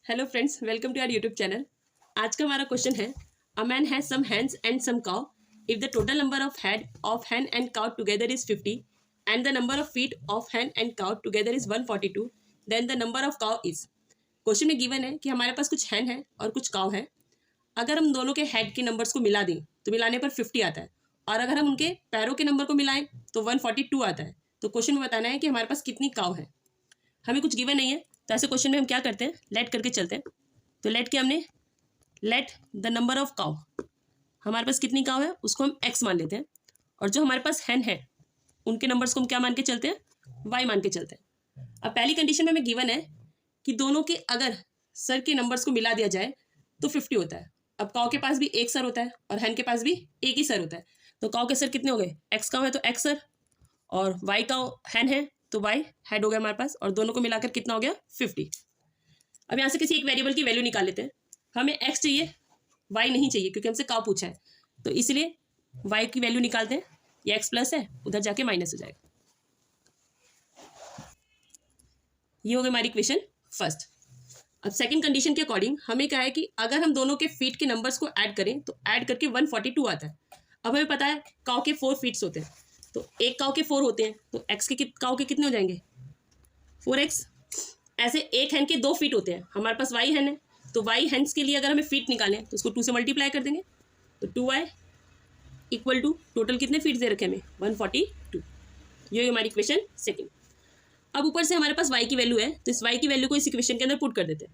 Hello friends, welcome to our YouTube channel. आज का हमारा क्वेश्चन है, a man has some hands and some cow. If the total number of head of hen and cow together is 50 and the number of feet of hen and cow together is 142, then the number of cow is. Question में given है कि हमारे पास कुछ हैन है और कुछ cow है। अगर हम दोनों के हेड के नंबर्स को मिला दें तो मिलाने पर 50 आता है, और अगर हम उनके पैरों के नंबर को मिलाएं तो 142 आता है। तो क्वेश्चन में बताना है कि हमारे पास कितनी काउ है। हमें कुछ गिवन नहीं है, तो ऐसे क्वेश्चन में हम क्या करते हैं, लेट करके चलते हैं। तो लेट के हमने let the number of cow, हमारे पास कितनी काउ है उसको हम एक्स मान लेते हैं, और जो हमारे पास हैन है उनके नंबर्स को हम क्या मान के चलते हैं, वाई मान के चलते हैं। अब पहली कंडीशन में हमें गिवन है कि दोनों के अगर सर के नंबर्स को मिला दिया जाए तो 50 होता है। अब काउ के पास भी एक सर होता है और हैन के पास भी एक ही सर होता है। तो काउ के सर कितने हो गए, एक्स काउ है तो एक्स सर, और वाई काउ हैन है तो वाई हेड हो गया हमारे पास, और दोनों को मिलाकर कितना हो गया 50। अब यहाँ से किसी एक वेरिएबल की वैल्यू निकाल लेते हैं। हमें एक्स चाहिए, वाई नहीं चाहिए, क्योंकि हमसे काउ पूछा है, तो इसलिए वाई की वैल्यू निकालते हैं। ये एक्स प्लस है, उधर जाके माइनस हो जाएगा। ये हो गई हमारी इक्वेशन फर्स्ट। अब सेकंड कंडीशन के अकॉर्डिंग हमें क्या है कि अगर हम दोनों के फीट के नंबर्स को ऐड करें तो ऐड करके 142 आता है। अब हमें पता है काउ के 4 फीट्स होते हैं, तो एक काउ के 4 होते हैं, तो एक्स के काउ के कितने हो जाएंगे 4x। ऐसे एक हैन के 2 फीट होते हैं, हमारे पास वाई हैन है, तो वाई हैंड्स के लिए अगर हमें फीट निकालें तो उसको 2 से मल्टीप्लाई कर देंगे, तो 2y इक्वल टू टोटल कितने फीट दे रखे हमें 142। ये हमारी इक्वेशन सेकंड। अब ऊपर से हमारे पास y की वैल्यू है, तो इस y की वैल्यू को इस इक्वेशन के अंदर पुट कर देते हैं।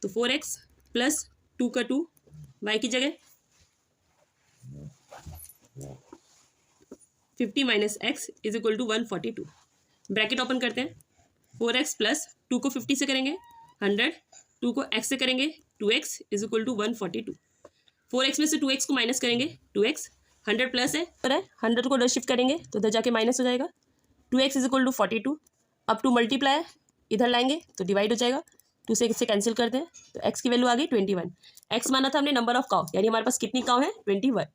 तो 4x प्लस 2 का 2 y की जगह 50 minus X is equal to 142। Bracket open करते हैं। 4x प्लस 2 को 50 से करेंगे 100, 2 को x से करेंगे 2x is equal to 142। 4x में से 2x को माइनस करेंगे 2x, 100 प्लस है 100 को उधर शिफ्ट करेंगे तो उधर जाके माइनस हो जाएगा। 2x is equal to 42। अब 2 मल्टीप्लाई इधर लाएंगे तो डिवाइड हो जाएगा, 2 से इससे कैंसिल करते हैं, तो x की वैल्यू आ गई 21। x माना था हमने नंबर ऑफ काउ, यानी हमारे पास कितनी काउ है 21।